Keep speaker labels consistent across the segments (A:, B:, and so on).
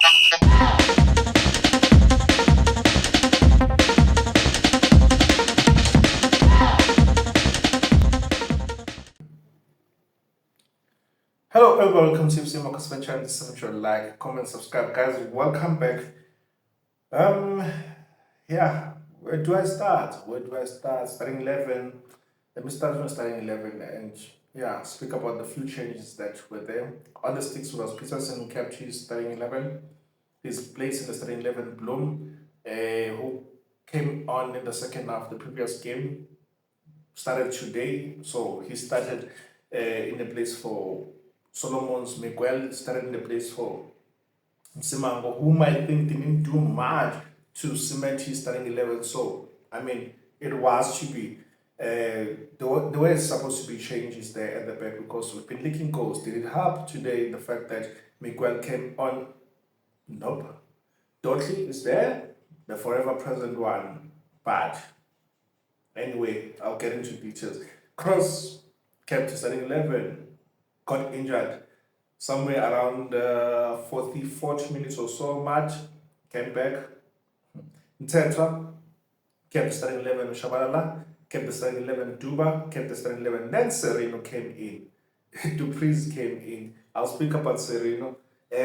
A: Hello, everyone. Welcome to FC Marcus Venture. This is your like, comment, subscribe, guys. Welcome back. Um, yeah. Where do I start? Where do I start? Starting 11. Let me start from starting 11 and yeah, speak about the few changes that were there. On the sticks was Peterson who kept his starting 11. His place in the starting 11, Bloom, who came on in the second half of the previous game, started today. So he started in the place for Solomon's. Miguel started in the place for Simango, whom I think didn't do much to cement his starting 11. So, I mean, it was to be. There were supposed to be changes there at the back because we've been leaking goals. Did it help today the fact that Miguel came on? Nope. Dottley is there, the forever present one. But anyway, I'll get into details. Cross kept starting 11, got injured somewhere around 40 minutes or so match, came back. Ntetwa kept starting 11 Shabalala, kept the starting 11 Duba, kept the starting 11. Then Sereno came in. Dupreez came in. I'll speak about Sereno.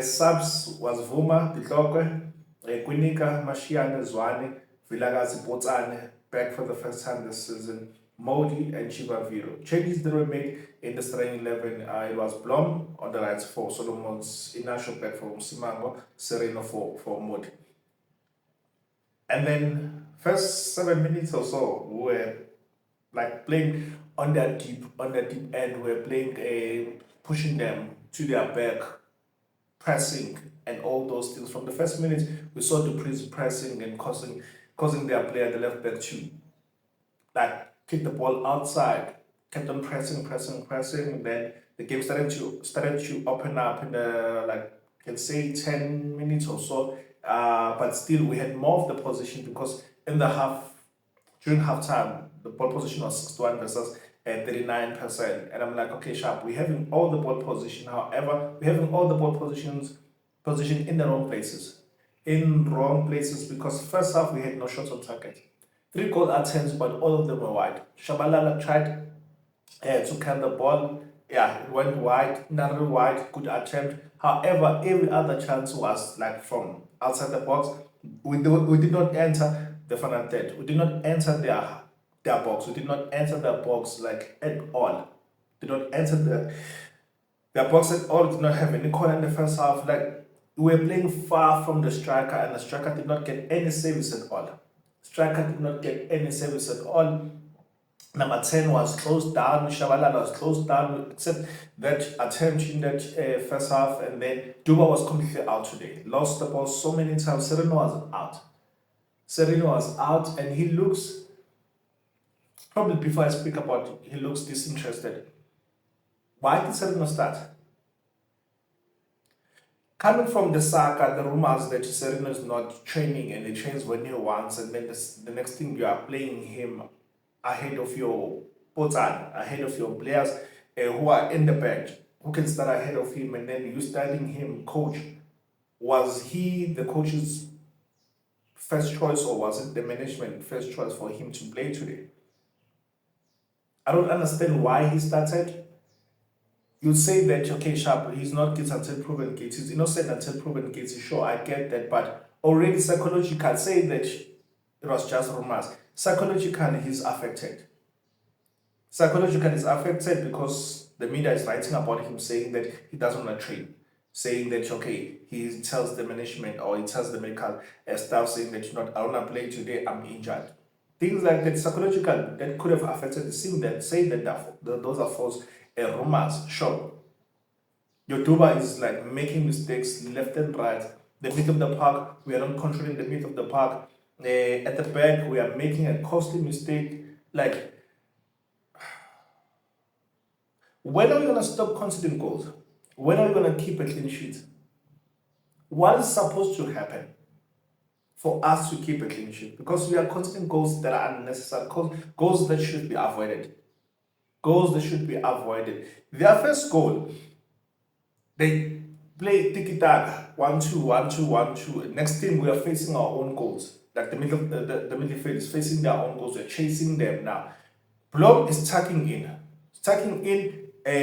A: Subs was Vuma, Ditlokwe, Kwinika, Mashiane, Zwane, Vilagazi, Botsane, back for the first time this season. Modi and Chibaviro. Changes that were made in the starting 11. It was Blom on the right for Solomon's Inasho back for Simango, Sereno for Modi. And then first 7 minutes or so, we were like playing on that deep end. We were playing pushing them to their back, pressing and all those things. From the first minute, we saw the pressing and causing their player, the left back, to like kick the ball outside, kept on pressing, and then the game started to open up in the like can say 10 minutes or so. But still we had more of the position because in the during halftime the ball position was 61 versus 39%. And I'm like, okay, sharp, we're having all the ball position. However, we're having all the ball position in the wrong places. In wrong places because first half we had no shots on target. 3 goal attempts, but all of them were wide. Shabalala tried to count the ball. Yeah, it went wide, another wide, good attempt. However, every other chance was like from outside the box. We did not enter the final third. We did not enter their box. We did not enter their box like at all. Did not enter their box at all. Did not have any corner in the first half. Like we were playing far from the striker, and the striker did not get any service at all. Striker did not get any service at all. Number 10 was closed down. Shabalala was closed down, except that attempt in that first half. And then Duba was completely out today. Lost the ball so many times. Sereno was out. Sereno was out, and he looks, probably before I speak about it, he looks disinterested. Why did Sereno start? Coming from the saga, the rumors that Sereno is not training and he trains when he wants, and then the next thing you are playing him ahead of your Potan, ahead of your players who are in the bench, who can start ahead of him, and then you starting him coach. Was he the coach's first choice, or was it the management first choice for him to play today? I don't understand why he started. You'd say that, okay, sharp, he's not guilty until proven guilty, he's innocent until proven guilty. Sure, I get that, but already psychological, say that it was just rumors. Psychologically, he's affected. Psychologically, he's affected because the media is writing about him, saying that he doesn't want to train, saying that, okay, he tells the management or he tells the medical staff, saying that, I don't want to play today, I'm injured. Things like that, psychological, that could have affected the team, that saying that those are false rumors. Sure, your Duba is like making mistakes left and right. The mid of the park, we are not controlling the mid of the park. At the back, we are making a costly mistake. Like, when are we going to stop conceding goals? When are we going to keep a clean sheet? What is supposed to happen for us to keep a clean sheet? Because we are conceding goals that are unnecessary, goals that should be avoided. Goals that should be avoided. Their first goal, they play tiki-taka, 1-2, 1-2, 1-2. Next thing, we are facing our own goals. Like the midfield is facing their own goals. We're chasing them now. Blom is tucking in,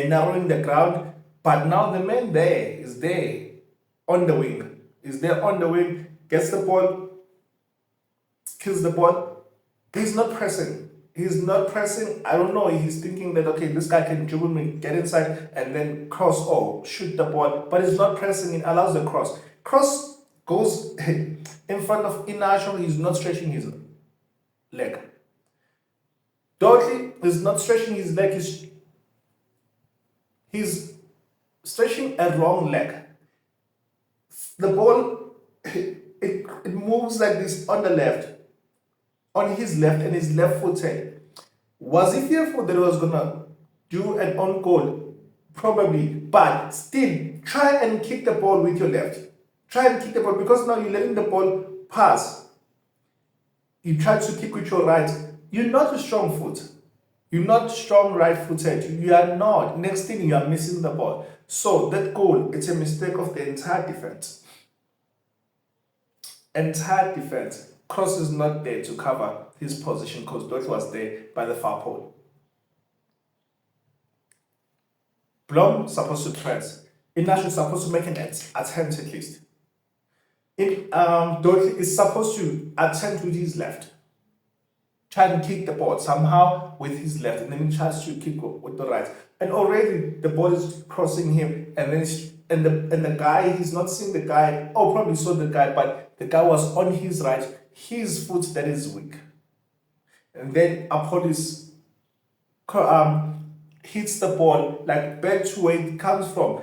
A: narrowing the ground. But now the man is there on the wing. Is there on the wing, gets the ball, kills the ball. He's not pressing. He's not pressing. I don't know. He's thinking that, okay, this guy can dribble me, get inside, and then cross or shoot the ball. But he's not pressing. It allows the cross. Cross goes in front of Inacho. He's not stretching his leg. Dudley is not stretching his leg. He's stretching a wrong leg. The ball, it moves like this on the left. On his left, and his left footed. Was he fearful that he was gonna do an on goal? Probably, but still try and kick the ball with your left. Try and kick the ball, because now you're letting the ball pass. You try to kick with your right. You're not a strong foot. You're not strong right footed. You are not. Next thing, you are missing the ball. So that goal, it's a mistake of the entire defense. Cross is not there to cover his position because Dot was there by the far pole. Blom supposed to press. Inacho is supposed to make an attempt at least. Dot is supposed to attempt with his left. Try and kick the ball somehow with his left, and then he tries to kick with the right. And already the ball is crossing him, and then the guy, he's not seeing the guy. Oh, probably saw the guy, but the guy was on his right. His foot that is weak. And then Apollos hits the ball like back to where it comes from.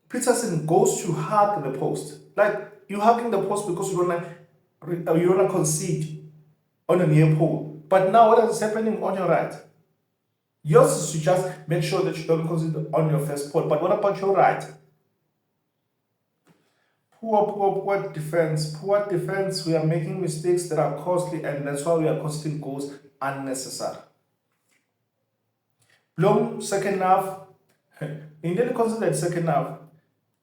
A: Peterson goes to hug the post. Like, you're hugging the post because you wanna concede on a near pole. But now what is happening on your right? Yours is to just make sure that you don't concede on your first pole. But what about your right? Poor defense. Poor defense. We are making mistakes that are costly, and that's why we are conceding goals unnecessary. Blom, second half. In the considered second half,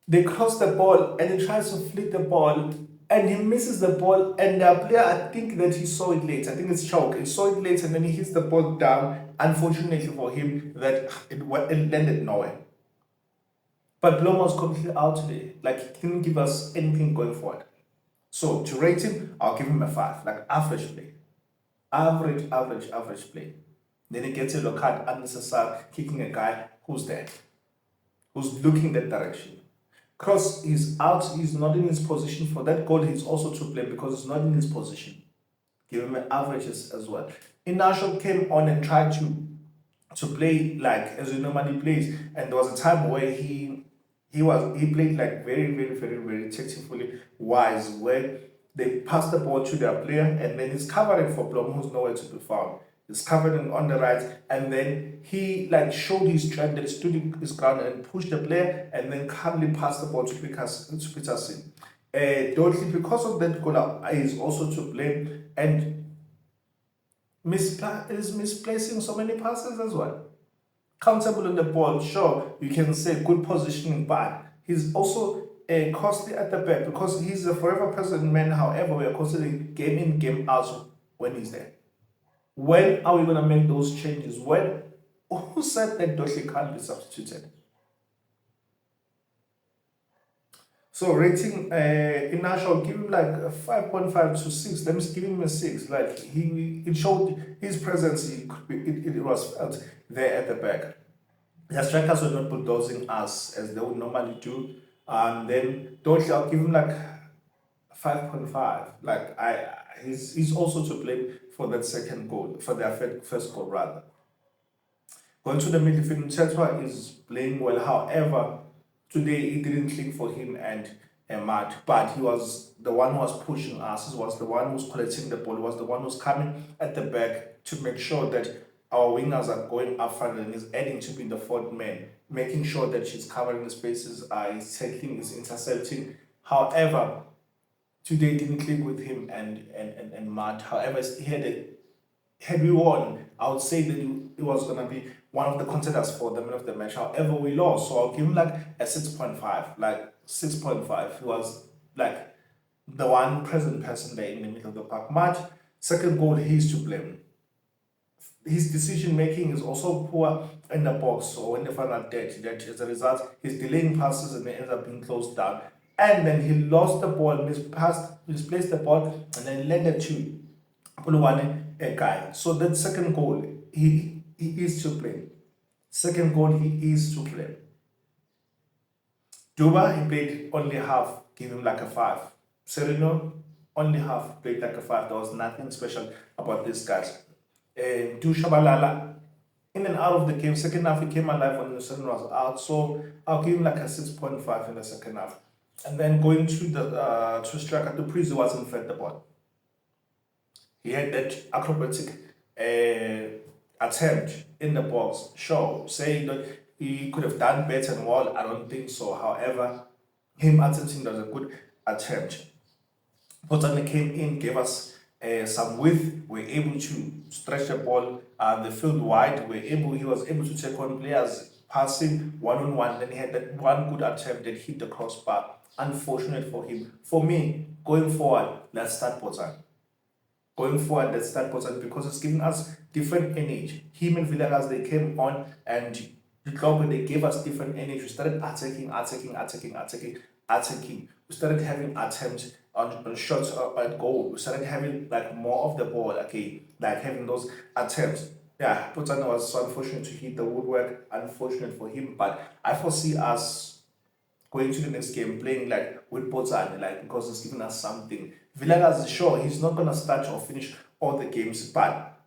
A: they cross the ball and he tries to flick the ball and he misses the ball, and the player, I think that he saw it late. I think it's Chalk. He saw it late and then he hits the ball down. Unfortunately for him, that it landed nowhere. But Blom was completely out today. Like, he didn't give us anything going forward. So to rate him, I'll give him a 5. Like, average play. Average play. Then he gets a yellow card, unnecessary, kicking a guy who's there, who's looking that direction. Cross is out. He's not in his position for that goal. He's also to blame because he's not in his position. Give him an averages as well. Inacho came on and tried to play like as he normally plays, and there was a time where he played like very tactically wise, where they passed the ball to their player and then he's covering for Blom, who's nowhere to be found. He's covering on the right, and then he like showed his strength that he stood his ground and pushed the player, and then calmly passed the ball to Peterson. Dudley, because of that goal, is also to blame, and is misplacing so many passes as well. Comfortable on the ball, sure, you can say good positioning, but he's also costly at the back because he's a forever present man. However, we are considering game in, game out when he's there. When are we going to make those changes? Who said that Dudley can't be substituted? So rating Inacho, give him like a 5.5 to 6. Let me give him a 6. Like, it showed his presence. It was felt there at the back. The strikers were not bulldozing us as they would normally do. And then Dudley, I'll give him like 5.5. Like, he's also to blame for that second goal, for their first goal rather. Going to the midfield, Mthethwa is playing well. However, today it didn't click for him and Matt, but he was the one who was pushing us. He was the one who was collecting the ball. He was the one who was coming at the back to make sure that our wingers are going up front, and is adding to be the fourth man, making sure that she's covering the spaces, he's tackling, he's intercepting. However, today didn't click with him and Matt. However, had we won, I would say that it was going to be one of the contenders for the man of the match. However, we lost, so I'll give him like a 6.5. Like, 6.5. He was like the one present person there in the middle of the park. But second goal, he's to blame. His decision making is also poor in the box or in the final third. That as a result, he's delaying passes and they ends up being closed down. And then he lost the ball, misplaced the ball, and then landed to Puluwane, a guy. So that second goal, he is to blame. Second goal, he is to blame. Duba, he played only half, give him like a 5. Sereno, only half, played like a 5. There was nothing special about these guys. Du Shabalala, in and out of the game, second half he came alive when the Sereno was out. So I'll give him like a 6.5 in the second half. And then going to the striker, the Priest wasn't fed the ball. He had that acrobatic attempt in the box. Sure, saying that he could have done better and well, I don't think so. However, him attempting was a good attempt. Potane came in, gave us some width. We're able to stretch the ball, the field wide. He was able to take on players passing one-on-one. Then he had that one good attempt that hit the crossbar. Unfortunate for him. For me, going forward, let's start Potane. Going forward, let's start Potane because it's giving us different energy. Him and Villegas, they came on and they gave us different energy. We started attacking. We started having attempts on shots at goal. We started having like more of the ball, okay, like having those attempts. Yeah, Potane was so unfortunate to hit the woodwork. Unfortunate for him, but I foresee us going to the next game playing like with Potane, like because it's giving us something. Villegas is sure he's not gonna start or finish all the games, but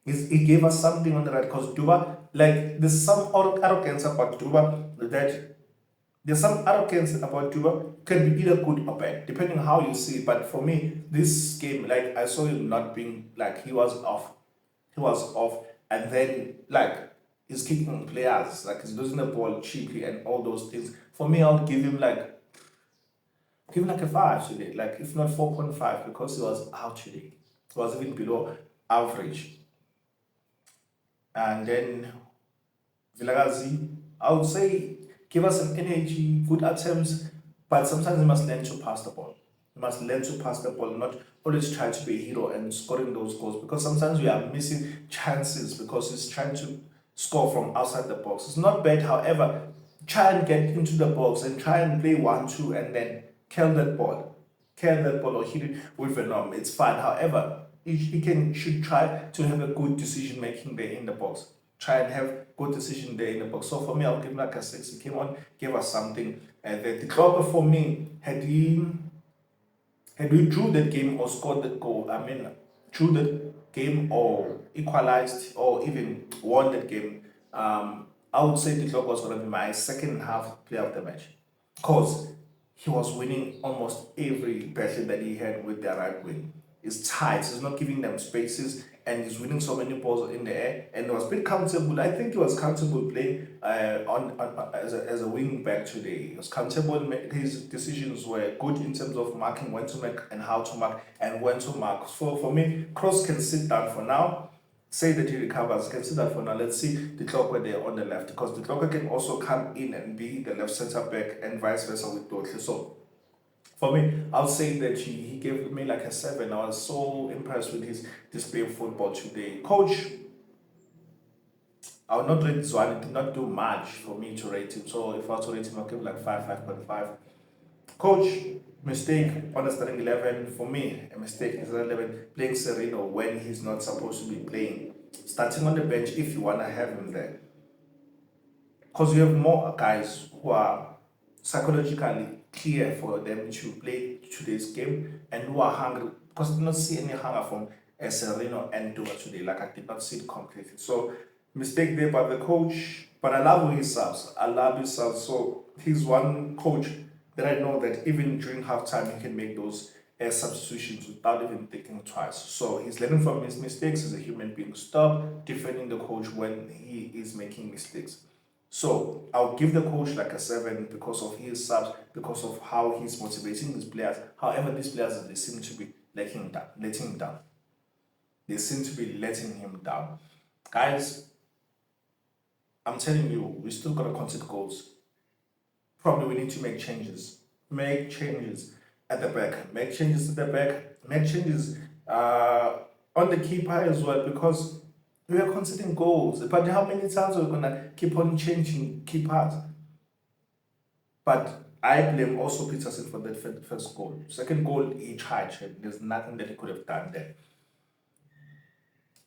A: he gave us something on the right because Duba, like there's some arrogance about Duba that there's some arrogance about Duba can be either good or bad, depending on how you see it. But for me, this game, like I saw him not being like he was off. He was off, and then like he's kicking players, like he's losing the ball cheaply and all those things. For me, I'll give him like a 5 today, like if not 4.5, because he was out today. He was even below average. And then Vilagazi, I would say give us some energy, good attempts, but sometimes he must learn to pass the ball. He must learn to pass the ball, not always try to be a hero and scoring those goals, because sometimes we are missing chances because he's trying to score from outside the box. It's not bad, however, try and get into the box and try and play 1-2 and then kill that ball. Kill that ball or hit it with an arm. It's fine. However, should try to have a good decision making there in the box. Try and have good decision there in the box. So for me, I'll give him like a 6. He came on, gave us something. And the Klopp for me, had we drew that game or scored that goal, I mean, drew that game or equalized or even won that game, I would say the Klopp was going to be my second half player of the match. Because he was winning almost every battle that he had with their right wing. It's tight, he's not giving them spaces, and he's winning so many balls in the air. And it was a bit comfortable. I think he was comfortable playing as a wing back today. He was comfortable. His decisions were good in terms of marking when to make and how to mark and when to mark. So for me, Kroos can sit down for now. Say that he recovers, can sit down for now. Let's see the clock where they're on the left, because the clock can also come in and be the left centre back and vice versa with Dotley. So for me, I'll say that he gave me like a 7. I was so impressed with his display of football today. Coach, I would not rate Zwane. It did not do much for me to rate him. So if I was to rate him, I'll give him like 5, 5.5. Coach, mistake on the starting 11. For me, a mistake is 11 playing Sereno when he's not supposed to be playing. Starting on the bench if you want to have him there. Because you have more guys who are psychologically clear for them to play today's game and who are hungry, because I did not see any hunger from Sereno and Dua today. Like I did not see it completely. So mistake there by the coach, but I love his subs. I love his subs. So he's one coach that I know that even during halftime he can make those substitutions without even thinking twice. So he's learning from his mistakes as a human being. Stop defending the coach when he is making mistakes. So I'll give the coach like a 7 because of his subs, because of how he's motivating his players. However, these players, they seem to be letting him down. They seem to be letting him down. Guys, I'm telling you, we still gotta concede goals. probably we need to make changes. Make changes at the back. Make changes at the back. Make changes on the keeper as well, because we are conceding goals. But how many times are we gonna keep on changing keepers? But I blame also Peterson for that first goal. Second goal, he tried. There's nothing that he could have done there.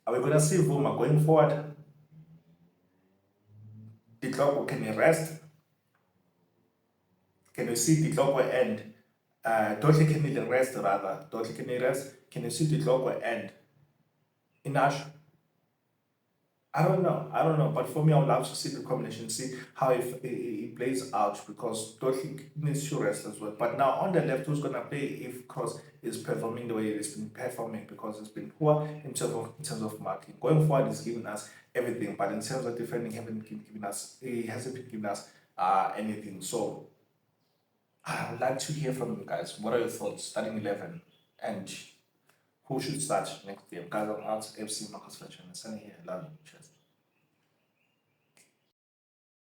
A: Are we gonna see Vuma going forward? Ditloko, can he rest? Can you see Ditloko and Dotty can he rest rather? Dotty can he rest? Can you see Ditloko and Inash? I don't know. I don't know. But for me, I would love to see the combination, see how it plays out, because Dotty needs to rest as well. But now on the left, who's gonna play if Cross is performing the way it's been performing? Because it's been poor in terms of marking. Going forward, he's given us everything, but in terms of defending, he hasn't been giving us anything. So I would like to hear from you guys. What are your thoughts? Starting 11 and who should start next game? Guys, I'm out. FC Marcus Fletcher. And Sunny here. Love you. Cheers.